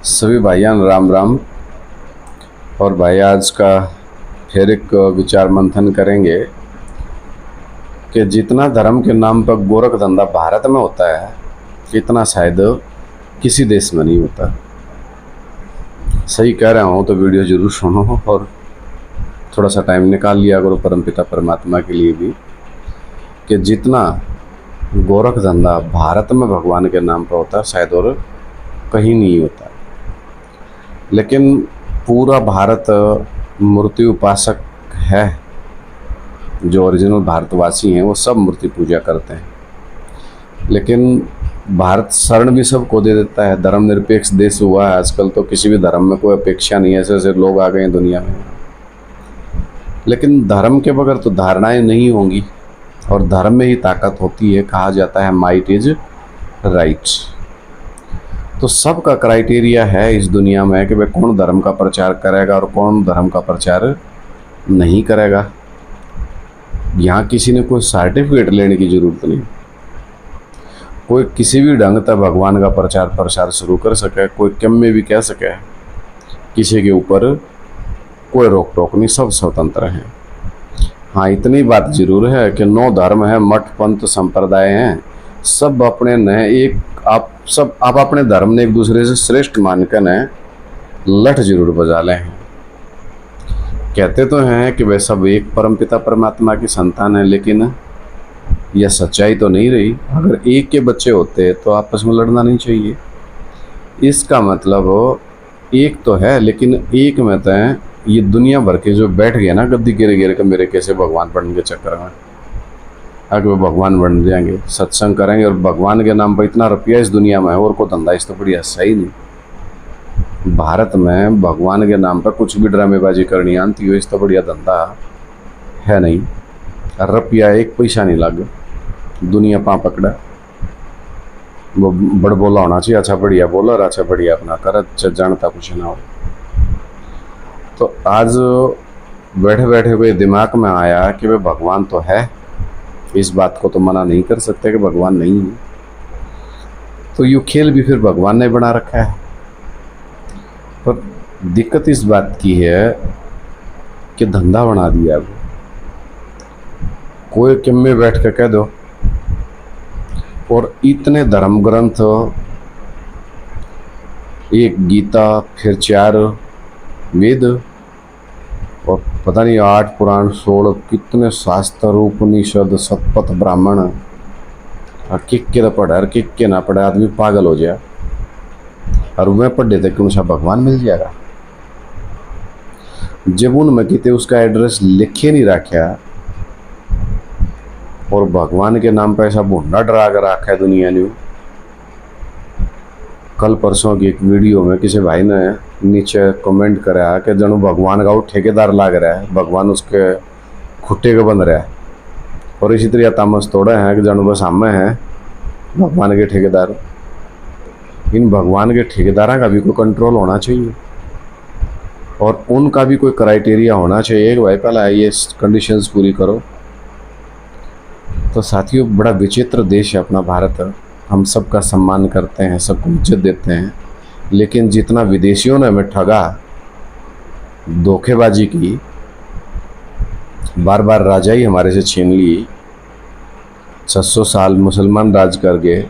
सभी भाइयान राम राम। और भाई आज का फिर एक विचार मंथन करेंगे कि जितना धर्म के नाम पर गोरख धंधा भारत में होता है इतना शायद किसी देश में नहीं होता। सही कह रहा हूँ तो वीडियो जरूर सुनो और थोड़ा सा टाइम निकाल लिया करो परमपिता परमात्मा के लिए भी, कि जितना गोरख धंधा भारत में भगवान के नाम पर होता है शायद और कहीं नहीं होता। लेकिन पूरा भारत मूर्ति उपासक है। जो ओरिजिनल भारतवासी हैं वो सब मूर्ति पूजा करते हैं, लेकिन भारत शरण भी सबको दे देता है। धर्मनिरपेक्ष देश हुआ है आजकल, तो किसी भी धर्म में कोई अपेक्षा नहीं है। ऐसे ऐसे लोग आ गए हैं दुनिया में। लेकिन धर्म के बगैर तो धारणाएं नहीं होंगी, और धर्म में ही ताकत होती है। कहा जाता है माइट इज राइट। तो सबका क्राइटेरिया है इस दुनिया में कि भाई कौन धर्म का प्रचार करेगा और कौन धर्म का प्रचार नहीं करेगा। यहाँ किसी ने कोई सर्टिफिकेट लेने की ज़रूरत नहीं। कोई किसी भी ढंग तक भगवान का प्रचार प्रसार शुरू कर सके, कोई कम में भी कह सके, किसी के ऊपर कोई रोक टोक नहीं, सब स्वतंत्र हैं। हाँ, इतनी बात जरूर है कि 9 धर्म है, मठ पंथ संप्रदाय हैं, सब अपने न एक आप अपने धर्म ने एक दूसरे से श्रेष्ठ मानकर न लठ जरूर बजा ले हैं। कहते तो हैं कि वे सब एक परमपिता परमात्मा की संतान है, लेकिन यह सच्चाई तो नहीं रही। अगर एक के बच्चे होते तो आपस में लड़ना नहीं चाहिए। इसका मतलब एक तो है, लेकिन एक में तो है ये दुनिया भर के जो बैठ गए ना गद्दी गिर गिर के मेरे कैसे भगवान बनने के चक्कर में, अगर वो भगवान बन जाएंगे, सत्संग करेंगे और भगवान के नाम पर इतना रुपया इस दुनिया में है और को धंधा इस तो बढ़िया सही नहीं। भारत में भगवान के नाम पर कुछ भी ड्रामेबाजी करनी आती हो इस तो बढ़िया धंधा है नहीं। रुपया एक पैसा नहीं लग, दुनिया पा पकड़ा। वो बड़ बोला होना चाहिए, अच्छा बढ़िया बोला और अच्छा बढ़िया अपना कर, जानता कुछ ना हो। तो आज बैठे बैठे हुए दिमाग में आया कि वे भगवान तो है, इस बात को तो मना नहीं कर सकते कि भगवान नहीं है। तो ये खेल भी फिर भगवान ने बना रखा है। पर दिक्कत इस बात की है कि धंधा बना दिया। अब कोई किम में बैठ कर कह दो, और इतने धर्म ग्रंथ, एक गीता, फिर 4 वेद और पता नहीं 8 पुराण, 16 कितने शास्त्र, उपनिषद, शतपथ ब्राह्मण, और किक के पढ़े और किक के ना पढ़े आदमी पागल हो जाए। और वह पढ़ देते कि उनसे भगवान मिल जाएगा। जब उनमें किते उसका एड्रेस लिखे नहीं रखा और भगवान के नाम पर ऐसा भुंडा डरा कर रखा है दुनिया ने। कल परसों की एक वीडियो में किसी भाई ने नीचे कमेंट करा कि जनू भगवान का वो ठेकेदार लाग रहा है, भगवान उसके खुट्टे के बन रहा है। और इसी तरह तामस तोड़े हैं कि जनू बस हम हैं भगवान के ठेकेदार। इन भगवान के ठेकेदारों का भी कोई कंट्रोल होना चाहिए, और उनका भी कोई क्राइटेरिया होना चाहिए कि भाई पहला ये कंडीशंस पूरी करो। तो साथियों, बड़ा विचित्र देश है अपना भारत। हम सबका सम्मान करते हैं, सबको इज्जत देते हैं, लेकिन जितना विदेशियों ने हमें ठगा, धोखेबाजी की, बार बार राजाई हमारे से छीन ली, 600 साल मुसलमान राज कर गए,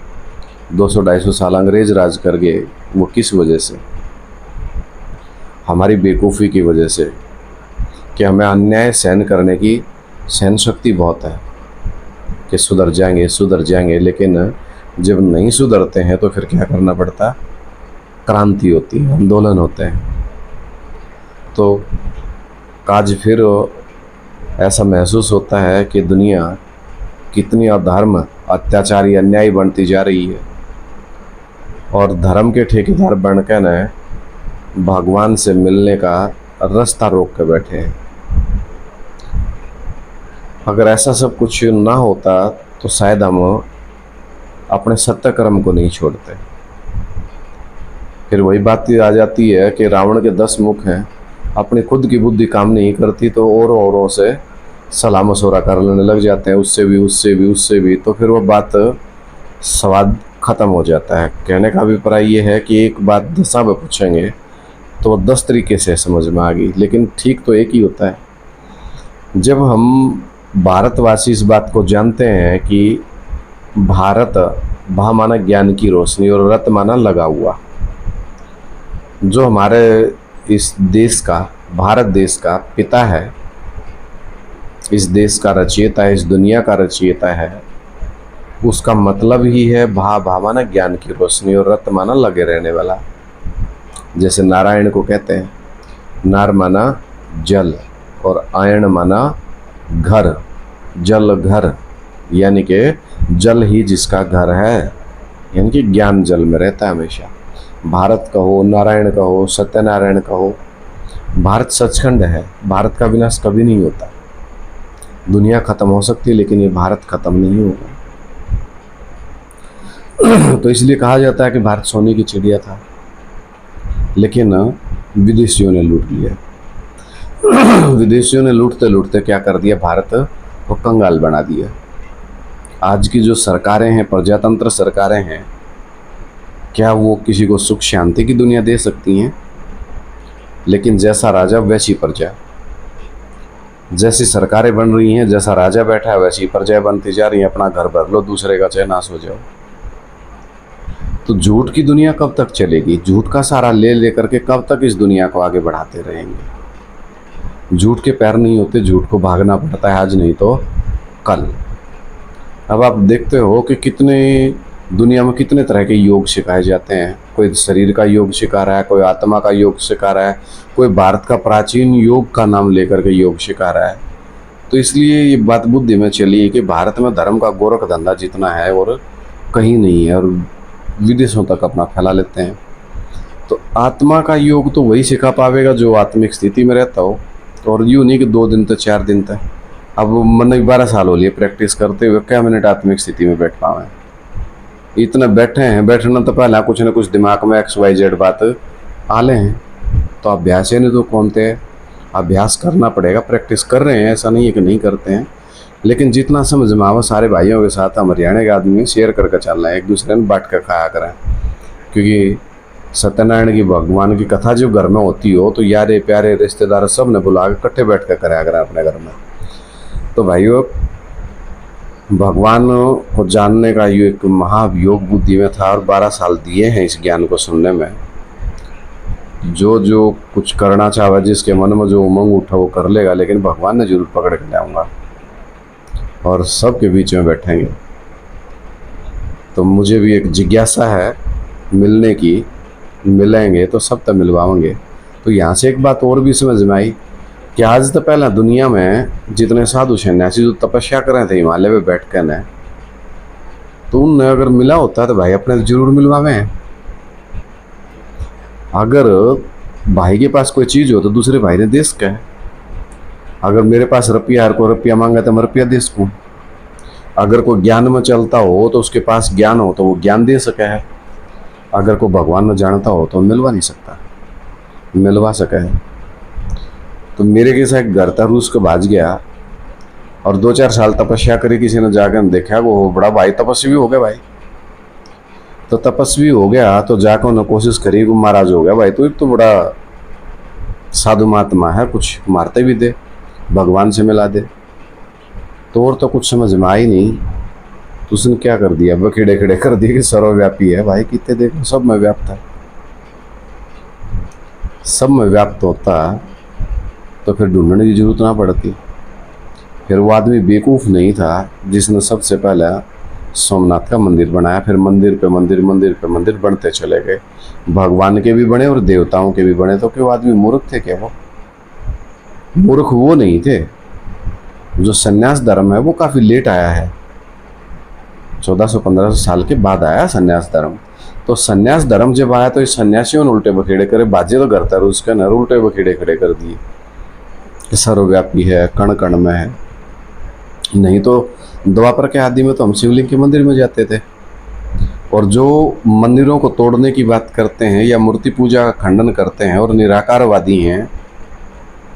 200-250 साल अंग्रेज राज कर गए। वो किस वजह से? हमारी बेवकूफ़ी की वजह से, कि हमें अन्याय सहन करने की सहन शक्ति बहुत है कि सुधर जाएंगे, लेकिन जब नहीं सुधरते हैं तो फिर क्या करना पड़ता? क्रांति होती है, आंदोलन होते हैं। तो आज फिर ऐसा महसूस होता है कि दुनिया कितनी अधर्म, अत्याचारी, अन्यायी बनती जा रही है, और धर्म के ठेकेदार बनकर न भगवान से मिलने का रास्ता रोक के बैठे हैं। अगर ऐसा सब कुछ ना होता तो शायद हम अपने सत्य कर्म को नहीं छोड़ते। फिर वही बात आ जाती है कि रावण के 10 मुख हैं, अपनी खुद की बुद्धि काम नहीं करती तो औरों से सलाह मशवरा कर लेने लग जाते हैं, उससे भी। तो फिर वो बात स्वाद ख़त्म हो जाता है। कहने का अभिप्राय ये है कि एक बात 10 में पूछेंगे तो 10 तरीके से समझ में आ गई, लेकिन ठीक तो एक ही होता है। जब हम भारतवासी इस बात को जानते हैं कि भारत, भा माना ज्ञान की रोशनी और रत माना लगा हुआ, जो हमारे इस देश का, भारत देश का पिता है, इस देश का रचयिता है, इस दुनिया का रचयिता है, उसका मतलब ही है भा माना ज्ञान की रोशनी और रत माना लगे रहने वाला। जैसे नारायण को कहते हैं, नार माना जल और आयण माना घर, जल घर, यानी कि जल ही जिसका घर है, यानी कि ज्ञान जल में रहता है हमेशा। भारत कहो, नारायण कहो, सत्यनारायण कहो, भारत सचखंड है, भारत का विनाश कभी नहीं होता। दुनिया खत्म हो सकती है लेकिन ये भारत खत्म नहीं होगा। तो इसलिए कहा जाता है कि भारत सोने की चिड़िया था, लेकिन विदेशियों ने लूट लिया। विदेशियों ने लूटते लूटते क्या कर दिया, भारत को कंगाल बना दिया। आज की जो सरकारें हैं, प्रजातंत्र सरकारें हैं, क्या वो किसी को सुख शांति की दुनिया दे सकती हैं? लेकिन जैसा राजा वैसी प्रजा, जैसी सरकारें बन रही हैं, जैसा राजा बैठा है वैसी प्रजाएं बनती जा रही हैं। अपना घर भर लो, दूसरे का चाहे नाश हो जाओ। तो झूठ की दुनिया कब तक चलेगी? झूठ का सहारा ले लेकर के कब तक इस दुनिया को आगे बढ़ाते रहेंगे? झूठ के पैर नहीं होते, झूठ को भागना पड़ता है, आज नहीं तो कल। अब आप देखते हो कि कितने दुनिया में कितने तरह के योग सिखाए जाते हैं। कोई शरीर का योग सिखा रहा है, कोई आत्मा का योग सिखा रहा है, कोई भारत का प्राचीन योग का नाम लेकर के योग सिखा रहा है। तो इसलिए ये बात बुद्धि में चली है कि भारत में धर्म का गोरख धंधा जितना है और कहीं नहीं है, और विदेशों तक अपना फैला लेते हैं। तो आत्मा का योग तो वही सिखा पावेगा जो आत्मिक स्थिति में रहता हो, और यूँ नहीं कि 2 दिन तक 4 दिन तक। अब मैंने 12 साल हो लिए प्रैक्टिस करते हुए, क्या मिनट आत्मिक स्थिति में बैठ पाए? इतने बैठे हैं, बैठना तो पहला कुछ न कुछ दिमाग में XYZ बात आले हैं। तो अभ्यास है, नहीं तो कौन थे? अभ्यास करना पड़ेगा, प्रैक्टिस कर रहे हैं, ऐसा नहीं है कि नहीं करते हैं। लेकिन जितना समझ में आवा सारे भाइयों के साथ, हम हरियाणा के आदमी शेयर करके चलना है, एक दूसरे में बांट कर खाया करें। क्योंकि सत्यनारायण की, भगवान की कथा जो घर में होती हो तो यारे प्यारे रिश्तेदार सब ने बुला के इकट्ठे बैठ कर कराया करें अपने घर में। तो भाइयों, भगवान को जानने का ये एक महायोग बुद्धि में था, और 12 साल दिए हैं इस ज्ञान को सुनने में। जो जो कुछ करना चाहे, जिसके मन में जो उमंग उठा वो कर लेगा, लेकिन भगवान ने जरूर पकड़ के लाऊंगा और सबके बीच में बैठेंगे। तो मुझे भी एक जिज्ञासा है मिलने की, मिलेंगे तो सब तक मिलवाएंगे। तो यहाँ से एक बात और भी समझ में आई कि आज तो पहला दुनिया में जितने साधु सन्यासी जो तपस्या कर रहे थे हिमालय में बैठ कर न, तो उनने अगर मिला होता तो भाई अपने जरूर मिलवावे। अगर भाई के पास कोई चीज़ हो तो दूसरे भाई ने दे सके। अगर मेरे पास रुपया, हर को रुपया मांगा तो मैं रुपया दे सकूँ। अगर कोई ज्ञान में चलता हो तो उसके पास ज्ञान हो तो वो ज्ञान दे सके है। अगर कोई भगवान में जानता हो तो मिलवा नहीं सकता, मिलवा सके है। तो मेरे के साथ घर था, रूस को भाज गया और 2-4 साल तपस्या करी। किसी ने जाकर देखा वो बड़ा भाई तपस्वी हो गया भाई। तो तपस्वी हो गया तो जाकर उन्होंने कोशिश करी, वो महाराज हो गया भाई, तो बड़ा साधु महात्मा है, कुछ मारते भी दे, भगवान से मिला दे। तो और तो कुछ समझ में आई नहीं। तो उसने क्या कर दिया, बखेड़े खड़े कर दिए कि सर्वव्यापी है भाई। कितने देखो सब में व्याप्त है, सब में व्याप्त होता तो फिर ढूंढने की जरूरत ना पड़ती। फिर वो आदमी बेवकूफ़ नहीं था जिसने सबसे पहले सोमनाथ का मंदिर बनाया। फिर मंदिर पे मंदिर, मंदिर पे मंदिर बनते चले गए। भगवान के भी बने और देवताओं के भी बने। तो क्यों आदमी मूर्ख थे क्या? वो मूर्ख वो नहीं थे। जो सन्यास धर्म है वो काफ़ी लेट आया है, 1400-1500 साल के बाद आया सन्यास धर्म। तो सन्यास धर्म जब आया तो इस सन्यासियों ने उल्टे बखेड़े करे, बाजे तो करता है उसके न, उल्टे बखेड़े खड़े कर दिए कि सर्वव्यापी है, कण कण में है। नहीं तो द्वापर के आदि में तो हम शिवलिंग के मंदिर में जाते थे। और जो मंदिरों को तोड़ने की बात करते हैं या मूर्ति पूजा का खंडन करते हैं और निराकारवादी हैं,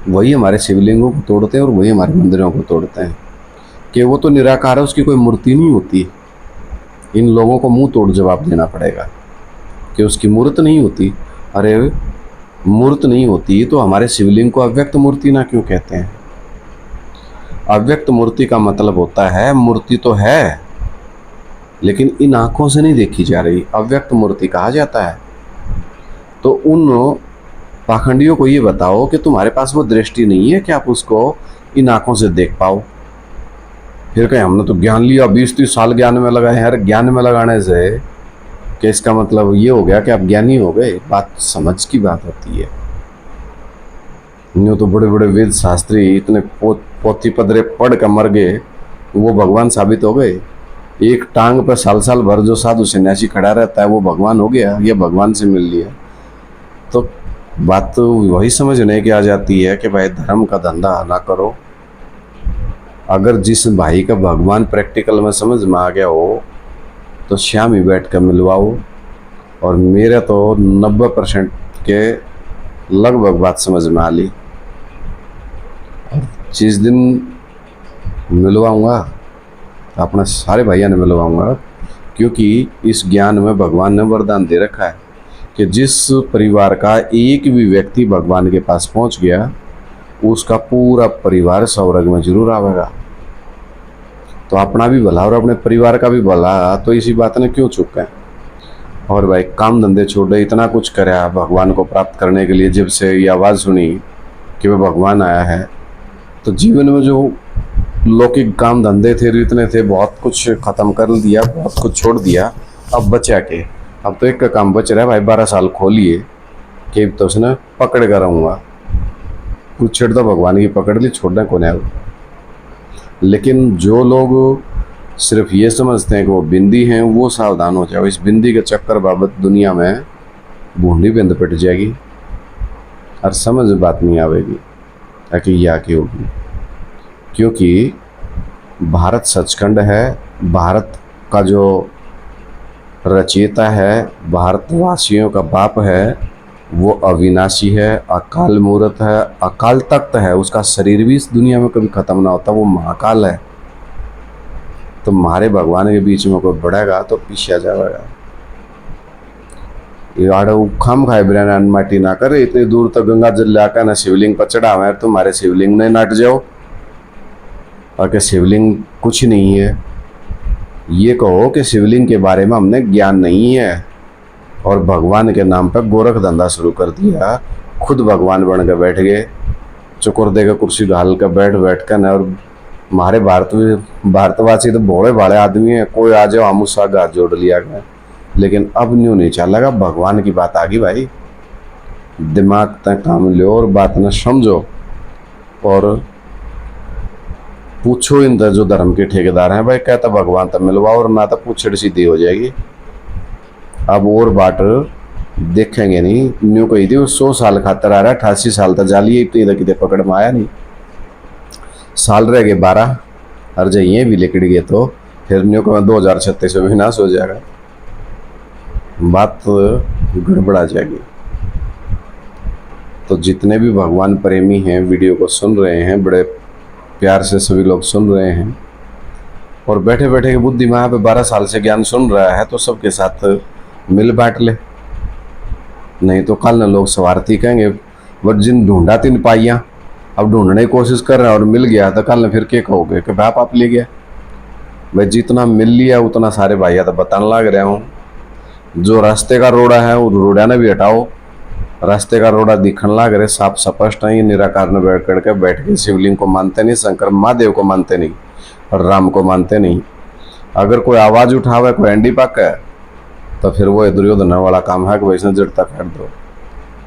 वही हमारे शिवलिंगों को तोड़ते हैं और वही हमारे मंदिरों को तोड़ते हैं कि वो तो निराकार है, उसकी कोई मूर्ति नहीं होती। इन लोगों को मुंह तोड़ जवाब देना पड़ेगा कि उसकी मूर्त नहीं होती। अरे मूर्त नहीं होती तो हमारे शिवलिंग को अव्यक्त मूर्ति ना क्यों कहते हैं? अव्यक्त मूर्ति का मतलब होता है मूर्ति तो है लेकिन इन आंखों से नहीं देखी जा रही, अव्यक्त मूर्ति कहा जाता है। तो उन पाखंडियों को ये बताओ कि तुम्हारे पास वो दृष्टि नहीं है कि आप उसको इन आंखों से देख पाओ। फिर कहें हमने तो ज्ञान लिया, 20-30 साल ज्ञान में लगाए। यार ज्ञान में लगाने से कि इसका मतलब ये हो गया कि आप ज्ञानी हो गए? बात समझ की बात होती है। यूँ तो बड़े बड़े वेद शास्त्री इतने पोथी पदरे पढ़ कर मर गए, वो भगवान साबित हो गए। एक टांग पर साल साल भर जो साधु सन्यासी खड़ा रहता है वो भगवान हो गया, ये भगवान से मिल लिया। तो बात तो वही समझने की आ जाती है कि भाई धर्म का धंधा ना करो। अगर जिस भाई का भगवान प्रैक्टिकल में समझ में आ गया हो तो शाम ही बैठ कर मिलवाओ। और मेरे तो 90% के लगभग बात समझ में आ ली। जिस दिन मिलवाऊंगा अपने सारे भाइयों ने मिलवाऊंगा, क्योंकि इस ज्ञान में भगवान ने वरदान दे रखा है कि जिस परिवार का एक भी व्यक्ति भगवान के पास पहुंच गया उसका पूरा परिवार स्वर्ग में जरूर आवेगा। तो अपना भी भला और अपने परिवार का भी भला तो इसी बात ने क्यों चुका है? और भाई काम धंधे छोड़े, इतना कुछ कराया भगवान को प्राप्त करने के लिए। जब से ये आवाज़ सुनी कि वह भगवान आया है तो जीवन में जो लौकिक काम धंधे थे इतने थे, बहुत कुछ ख़त्म कर दिया, बहुत कुछ छोड़ दिया। अब बचा के, अब तो एक का काम बच रहा है भाई, 12 साल खोलिए कि तो उसने पकड़ कर रहूँगा। कुछ छेड़ तो भगवान की पकड़ ली, छोड़ना कौन है। लेकिन जो लोग सिर्फ ये समझते हैं कि वो बिंदी हैं, वो सावधान हो जाओ। इस बिंदी के चक्कर बाबत दुनिया में बूंदी बिंद पिट जाएगी और समझ बात नहीं आवेगी कि या की होगी। क्योंकि भारत सचखंड है, भारत का जो रचयिता है, भारतवासियों का बाप है, वो अविनाशी है, अकाल मूर्त है, अकाल तख्त है। उसका शरीर भी इस दुनिया में कभी खत्म ना होता, वो महाकाल है। तो हमारे भगवान के बीच में कोई बढ़ेगा तो पीछे आ जाएगा। खाम खाए बिना माटी ना करे, इतनी दूर तक गंगा जल लाकर ना शिवलिंग पर चढ़ावे, तुम्हारे शिवलिंग ने नट जाओ और कि शिवलिंग कुछ नहीं है। ये कहो कि शिवलिंग के बारे में हमने ज्ञान नहीं है और भगवान के नाम पर गोरख धंधा शुरू कर दिया, खुद भगवान बन के बैठ गए, चुकुर दे के कुर्सी ढाल कर बैठ कर। और हमारे भारतवासी तो भोले भाले आदमी है, कोई आ जाओ हम उसका हाथ जोड़ लिया गया। लेकिन अब न्यू नहीं चलेगा, भगवान की बात आ गई भाई। दिमाग तक काम लो और बात न समझो और पूछो इन जो धर्म के ठेकेदार हैं, भाई कहता भगवान तब मिलवाओ और ना तो पूछड़ सीधी हो जाएगी। अब और बाट देखेंगे नहीं। न्यू कही थी 100 साल खातर आ रहा है, 88 साल तक जाली इतनी कितने पकड़ में आया नहीं। साल रह गए 12 और जब ये भी लिकड़ गए तो फिर न्यू को 2036 में विनाश हो जाएगा, बात गड़बड़ा जाएगी। तो जितने भी भगवान प्रेमी हैं वीडियो को सुन रहे हैं, बड़े प्यार से सभी लोग सुन रहे हैं और बैठे बैठे के बुद्धि में पे 12 साल से ज्ञान सुन रहा है तो सबके साथ मिल बांट ले। नहीं तो कल न लोग स्वार्थी कहेंगे, वह जिन ढूंढा तीन पाइयाँ अब ढूंढने की कोशिश कर रहे हैं और मिल गया तो कल न फिर क्या कहोगे कि बाप आप ले गया। भाई जितना मिल लिया उतना सारे भाइया तो बताने लग रहा हूँ। जो रास्ते का रोड़ा है वो रोड़ा ने भी हटाओ, रास्ते का रोड़ा दिखने लग रहे साफ स्पष्ट है। निराकार ने बैठ के शिवलिंग को मानते नहीं, शंकर महादेव को मानते नहीं और राम को मानते नहीं। अगर कोई आवाज़ उठावे, कोई एंडी पाक है तो फिर वो दुर्योधन वाला काम है कि वैसे जड़ तक हट दो।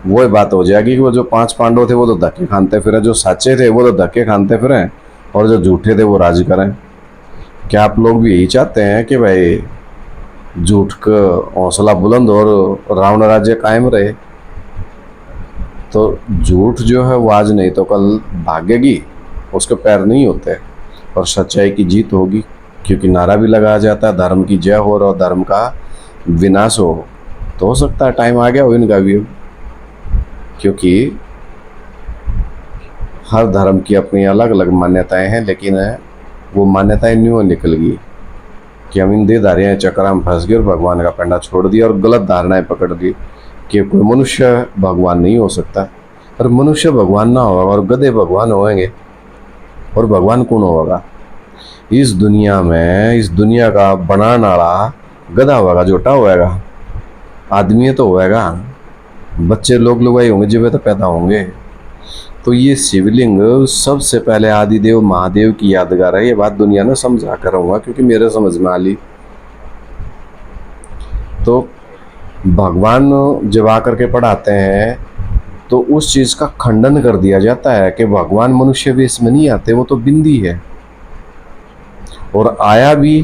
वो बात हो जाएगी कि वो जो 5 पांडव थे वो तो धक्के खाते फिरे, जो सच्चे थे वो तो धक्के खाते फिरे और जो झूठे थे वो राज करें। क्या आप लोग भी यही चाहते हैं कि भाई झूठ का हौसला बुलंद और रावण राज्य कायम रहे? तो झूठ जो है वो आज नहीं तो कल भागेगी, उसके पैर नहीं होते और सच्चाई की जीत होगी। क्योंकि नारा भी लगाया जाता है धर्म की जय हो और धर्म का विनाश हो। तो हो सकता है टाइम आ गया हो इनका भी, क्योंकि हर धर्म की अपनी अलग अलग मान्यताएं हैं, लेकिन वो मान्यताएं न्यू निकल गई। कि हम इन देहधारियाँ चक्कर में फंस गए और भगवान का पंडा छोड़ दिया और गलत धारणाएं पकड़ ली कि कोई मनुष्य भगवान नहीं हो सकता, और मनुष्य भगवान ना होगा और गधे भगवान होंगे। और भगवान कौन होगा इस दुनिया में? इस दुनिया का बनाने वाला गधा होगा, जोटा होगा, आदमी तो होगा, बच्चे लोग लुगाई होंगे जब तो पैदा होंगे। तो ये शिवलिंग सबसे पहले आदिदेव महादेव की यादगार है। ये बात दुनिया ने समझा कर रहूँगा क्योंकि मेरे समझ में आ ली। तो भगवान जब आकर के पढ़ाते हैं तो उस चीज़ का खंडन कर दिया जाता है कि भगवान मनुष्य वेश में नहीं आते, वो तो बिंदी है। और आया भी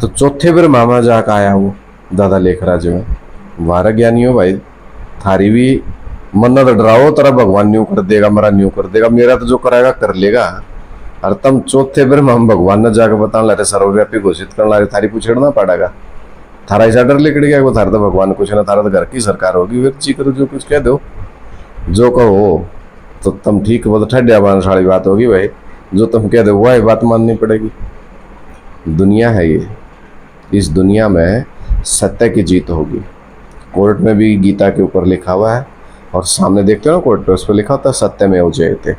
तो चौथे बार मामा जाकर आया वो दादा लेखराज में। वारा ज्ञानी हो भाई, थारी भी मन्नत डराओ तेरा भगवान न्यू कर देगा, मेरा न्यू कर देगा, मेरा तो जो कराएगा कर लेगा। और तुम चौथे बार हम भगवान ने जाकर बताने ला रहे, सर्वव्यापी घोषित करने ला रहे, थारी पूछना पड़ेगा। थारा ऐसा डर लेकर गया वो, थारा तो भगवान कुछ ना, थारा तो घर की सरकार होगी, फिर जी करो जो कुछ कह दो, जो कहो तो तुम ठीक, वो तो ठड्डा बान सारी बात होगी भाई, जो तुम कह दो वही बात माननी पड़ेगी। दुनिया है ये, इस दुनिया में सत्य की जीत होगी। कोर्ट में भी गीता के ऊपर लिखा हुआ है, और सामने देखते हो ना कोर्ट पे, उस पर लिखा होता है सत्यमेव जयते,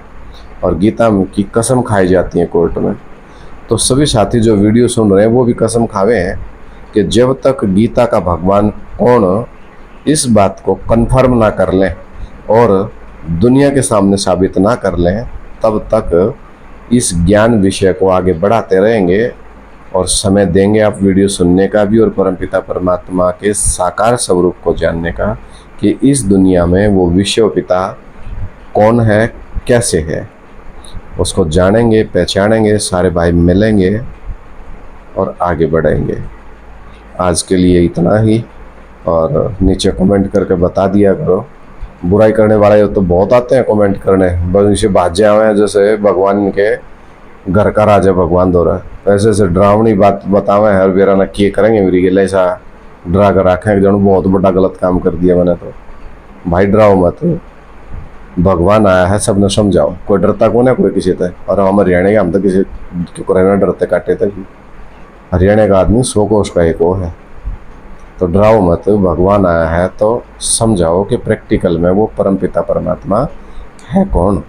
और गीता की कसम खाई जाती है कोर्ट में। तो सभी साथी जो वीडियो सुन रहे हैं वो भी कसम खावे हैं कि जब तक गीता का भगवान कौन इस बात को कन्फर्म ना कर लें और दुनिया के सामने साबित ना कर लें, तब तक इस ज्ञान विषय को आगे बढ़ाते रहेंगे। और समय देंगे आप वीडियो सुनने का भी और परमपिता परमात्मा के साकार स्वरूप को जानने का, कि इस दुनिया में वो विश्व पिता कौन है, कैसे है, उसको जानेंगे, पहचानेंगे, सारे भाई मिलेंगे और आगे बढ़ेंगे। आज के लिए इतना ही, और नीचे कमेंट करके बता दिया करो। बुराई करने वाले तो बहुत आते हैं कमेंट करने, बस इसे भाजे आए हैं जैसे भगवान के घर का राजा भगवान दो रहा है, ऐसे ऐसे डरावनी बात बतावे हर बेरा ना किए करेंगे मेरी गिले, ऐसा डरा कर रखे जन बहुत बड़ा गलत काम कर दिया मैंने। तो भाई डराओ मत, भगवान आया है, सबने समझाओ, कोई डरता कौन है कोई किसी से। और हम हरियाणा के, हम तो किसी क्यों रहना डरते काटे तक, हरियाणा का आदमी 100 कोस का एक वो है। तो डराओ मत, भगवान आया है तो समझाओ कि प्रैक्टिकल में वो परमपिता परमात्मा है कौन।